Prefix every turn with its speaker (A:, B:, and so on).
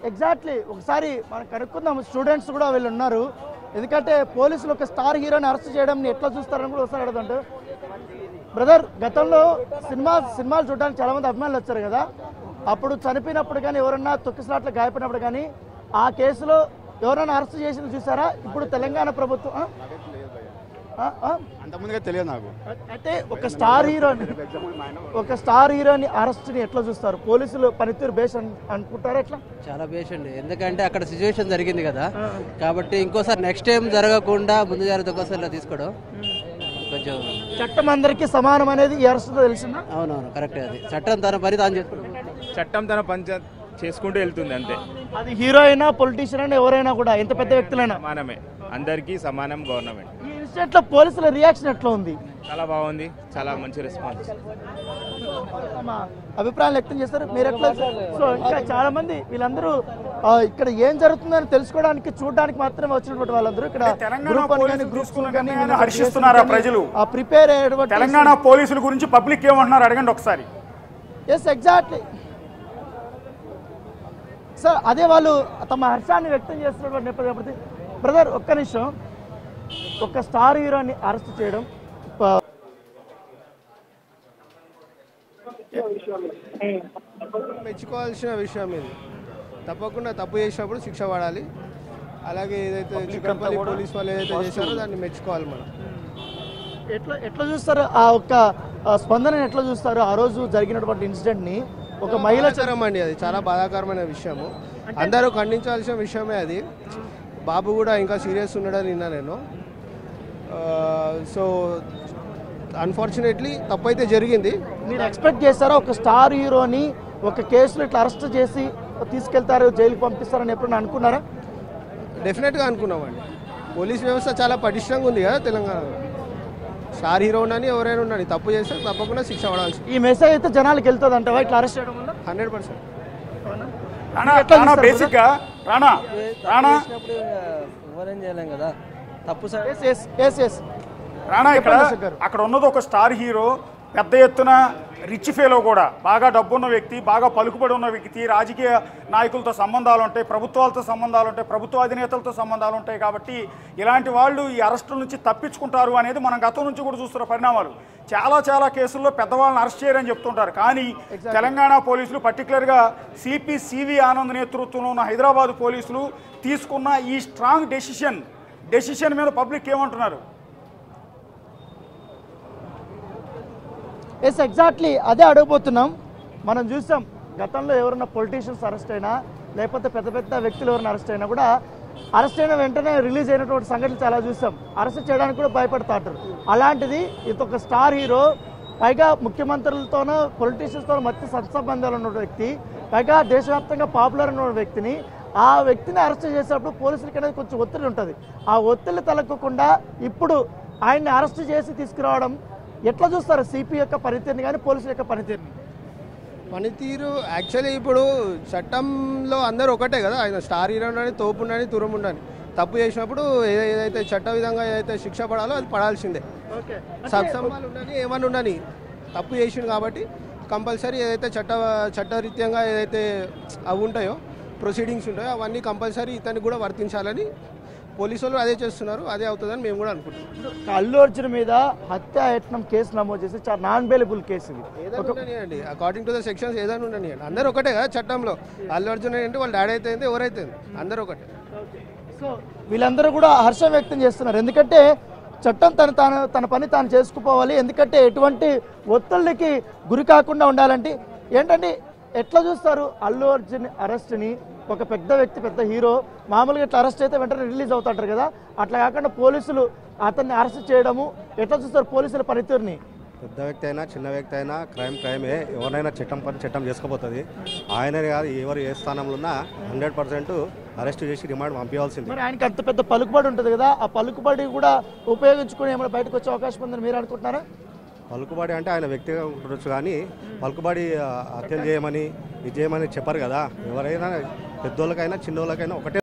A: Exactly ఒకసారి మనం కనుక్కుందాం. స్టూడెంట్స్ కూడా వీళ్ళు ఉన్నారు. ఎందుకంటే పోలీసులు ఒక స్టార్ హీరోని అరెస్ట్ చేయడం ఎట్లా చూస్తారని కూడా ఒకసారి అడుగుతుంటారు. బ్రదర్, గతంలో సినిమాలు చూడడానికి చాలా మంది అభిమానులు వచ్చారు కదా, అప్పుడు చనిపోయినప్పుడు కానీ ఎవరన్నా తొక్కిసలాట్లు గాయపడినప్పుడు కానీ ఆ కేసులో ఎవరైనా అరెస్ట్ చేసి చూసారా? ఇప్పుడు తెలంగాణ ప్రభుత్వం
B: అంతకుముందుగా తెలియదు నాకు.
A: అయితే ఒక స్టార్ హీరోని అరెస్ట్ని ఎట్లా చూస్తారు? పోలీసులు పనితీరు బేస్ అనుకుంటారా? ఎట్లా?
C: చాలా బేస్ అండి, ఎందుకంటే అక్కడ సిచ్యువేషన్ జరిగింది కదా, కాబట్టి ఇంకోసారి నెక్స్ట్ టైం జరగకుండా ముందు జాగ్రత్త ఒకసారి తీసుకోవడం కొంచెం.
A: చట్టం అందరికీ సమానం అనేది ఈ అరెస్ట్ తెలిసిందా?
C: అవునవును, కరెక్ట్. అది చట్టం తన పని తాను చేసుకుంటాం.
D: చట్టం తన పని చేసుకుంటూ వెళ్తుంది అంతే.
A: అది హీరో అయినా పొలిటీషియన్ అయినా ఎవరైనా కూడా, ఎంత పెద్ద వ్యక్తులైనా
D: సమానమే, అందరికీ సమానం గవర్నమెంట్.
A: ఈ ఇన్సిడెంట్ లో పోలీసుల రియాక్షన్ ఎట్లా ఉంది?
D: చాలా బాగుంది, చాలా మంచి రెస్పాన్స్.
A: అభిప్రాయాలు వ్యక్తం చేస్తారు మీరు ఎట్లా? సో ఇంకా చాలా మంది వీళ్ళందరూ ఇక్కడ ఏం జరుగుతుందని తెలుసుకోవడానికి చూడడానికి మాత్రమే వచ్చినటువంటి వాళ్ళందరూ ఇక్కడ
B: హర్షిస్తున్నారా ప్రజలు?
A: ప్రిపేర్ అయ్యేటువంటి
B: తెలంగాణ పోలీసుల గురించి పబ్లిక్ ఏమంటున్నారు అడగండి ఒకసారి.
A: ఎస్, ఎగ్జాక్ట్లీ సార్, అదే వాళ్ళు తమ హర్షాన్ని వ్యక్తం చేస్తున్నటువంటి నేపథ్యం. బ్రదర్, ఒక్క నిమిషం. ఒక స్టార్ హీరోని అరెస్ట్ చేయడం
E: మెచ్చుకోవాల్సిన విషయం ఇది. తప్పకుండా తప్పు చేసినప్పుడు శిక్ష పడాలి. అలాగే ఏదైతే చిక్కపల్లి పోలీస్ వాళ్ళు ఏదైతే చేశారో దాన్ని మెచ్చుకోవాలి మనం.
A: ఎట్లా చూస్తారు? ఆ ఒక్క స్పందన ఎట్లా చూస్తారు? ఆ రోజు జరిగినటువంటి ఇన్సిడెంట్ని ఒక మహిళ
E: అండి, అది చాలా బాధాకరమైన విషయము. అందరూ ఖండించాల్సిన విషయమే అది. బాబు కూడా ఇంకా సీరియస్ ఉన్నాడని విన్నా నేను. సో అన్ఫార్చునేట్లీ తప్పు అయితే జరిగింది.
A: మీరు ఎక్స్పెక్ట్ చేస్తారా ఒక స్టార్ హీరోని ఒక కేసులో ఇట్లా అరెస్ట్ చేసి తీసుకెళ్తారు, జైలుకి పంపిస్తారని ఎప్పుడైనా అనుకున్నారా?
E: డెఫినెట్గా అనుకున్నామండి. పోలీస్ వ్యవస్థ చాలా పటిష్టంగా ఉంది కదా తెలంగాణలో. స్టార్ హీరో ఉండని ఎవరైనా ఉండని తప్పు చేస్తే తప్పకుండా శిక్ష పడాల్సి.
A: ఈ మెసేజ్ అయితే జనాలకు వెళ్తుంది అంటావా ఇట్లా అరెస్ట్ చేయడం వల్ల?
E: 100%.
C: ఎవరేం చేయలేం కదా, తప్పు సార్.
B: రాణా, అక్కడ ఉన్నది ఒక స్టార్ హీరో, పెద్ద ఎత్తున రిచ్ ఫేలో కూడా, బాగా డబ్బున్న వ్యక్తి, బాగా పలుకుబడి ఉన్న వ్యక్తి, రాజకీయ నాయకులతో సంబంధాలు ఉంటాయి, ప్రభుత్వాలతో సంబంధాలు ఉంటాయి, ప్రభుత్వ అధినేతలతో సంబంధాలు ఉంటాయి. కాబట్టి ఇలాంటి వాళ్ళు ఈ అరెస్టుల నుంచి తప్పించుకుంటారు అనేది మనం గతం నుంచి కూడా చూస్తున్న పరిణామాలు. చాలా కేసుల్లో పెద్దవాళ్ళని అరెస్ట్ చేయరని చెప్తుంటారు. కానీ తెలంగాణ పోలీసులు, పర్టికులర్గా సిపి సివి ఆనంద్ నేతృత్వంలో ఉన్న హైదరాబాద్ పోలీసులు తీసుకున్న ఈ స్ట్రాంగ్ డెసిషన్ మీద పబ్లిక్ ఏమంటున్నారు?
A: ఎస్, ఎగ్జాక్ట్లీ అదే అడగబోతున్నాం. మనం చూసాం గతంలో ఎవరైనా పొలిటీషియన్స్ అరెస్ట్ అయినా, లేకపోతే పెద్ద వ్యక్తులు ఎవరైనా అరెస్ట్ అయినా కూడా అరెస్ట్ అయిన వెంటనే రిలీజ్ అయినటువంటి సంఘటనలు చాలా చూసాం. అరెస్ట్ చేయడానికి కూడా భయపడతారు. అలాంటిది ఇదొక స్టార్ హీరో, పైగా ముఖ్యమంత్రులతోనూ పొలిటీషియన్స్తోనూ మధ్య సత్సంబంధాలు ఉన్న వ్యక్తి, పైగా దేశవ్యాప్తంగా పాపులర్ ఉన్న వ్యక్తిని, ఆ వ్యక్తిని అరెస్ట్ చేసేటప్పుడు పోలీసులకి అనేది కొంచెం ఒత్తిడి ఉంటుంది. ఆ ఒత్తిడి తలెక్కకుండా ఇప్పుడు ఆయన్ని అరెస్ట్ చేసి తీసుకురావడం ఎట్లా చూస్తారు? సిపి యొక్క పనితీరుని కానీ పోలీసుల యొక్క
E: పనితీరు యాక్చువల్లీ ఇప్పుడు చట్టంలో అందరూ ఒకటే కదా. ఆయన స్టార్ హీరో ఉండని, తోపు ఉండని, తురం ఉండని, తప్పు చేసినప్పుడు ఏదైతే చట్ట విధంగా ఏదైతే శిక్ష పడాలో అది పడాల్సిందే. సత్సంబాలు ఉండని, ఏమన్నా ఉండని, తప్పు చేసిండు కాబట్టి కంపల్సరీ ఏదైతే చట్టరీత్యంగా ఏదైతే అవి ఉంటాయో, ప్రొసీడింగ్స్ ఉంటాయో, అవన్నీ కంపల్సరీ ఇతనికి కూడా వర్తించాలని పోలీసు వాళ్ళు అదే చేస్తున్నారు. అదే అవుతుందని మేము కూడా అనుకుంటున్నాం.
A: అల్లు అర్జున్ మీద హత్యాయత్నం కేసు నమోదు చేసి చాలా నాన్ బెయిలబుల్ కేసు ఇది.
E: అండి అకార్డింగ్ టు ద సెక్షన్స్ ఏదైనా ఉండని, అందరూ ఒకటే కదా చట్టంలో. అల్లు అర్జున్ ఏంటి, వాళ్ళ డాడీ అయితే ఎవరైతే అందరూ ఒకటే.
A: సో వీళ్ళందరూ కూడా హర్షం వ్యక్తం చేస్తున్నారు. ఎందుకంటే చట్టం తన పని తాను చేసుకుపోవాలి. ఎందుకంటే ఎటువంటి ఒత్తిళ్ళకి గురి కాకుండా ఉండాలంటే ఏంటంటే ఎట్లా చూస్తారు అల్లు అర్జున్ అరెస్ట్ని? ఒక పెద్ద వ్యక్తి, పెద్ద హీరో, మామూలుగా ఇట్లా అరెస్ట్ అయితే వెంటనే రిలీజ్ అవుతుంటారు కదా, అట్లా కాకుండా పోలీసులు అతన్ని అరెస్ట్ చేయడము ఎట్లా చూస్తారు పోలీసుల పనితీరుని?
F: పెద్ద వ్యక్తి అయినా చిన్న వ్యక్తి అయినా క్రైమే. ఎవరైనా చట్టం చేసుకోబోతుంది. ఆయననే కాదు, ఎవరు ఏ స్థానంలో ఉన్నా 100% అరెస్ట్ చేసి రిమాండ్ పంపించాల్సింది.
A: మరి ఆయనకి అంత పెద్ద పలుకుబడి ఉంటుంది కదా, ఆ పలుకుబడి కూడా ఉపయోగించుకుని ఏమైనా బయటకు వచ్చే అవకాశం ఉందని మీరు అనుకుంటున్నారా?
F: పలుకుబడి అంటే ఆయన వ్యక్తిగా ఉండొచ్చు, కానీ పలుకుబడి హత్యలు చేయమని ఇది చేయమని చెప్పరు కదా. ఎవరైనా పెద్దోళ్ళకైనా చిన్నోళ్ళకైనా ఒకటే.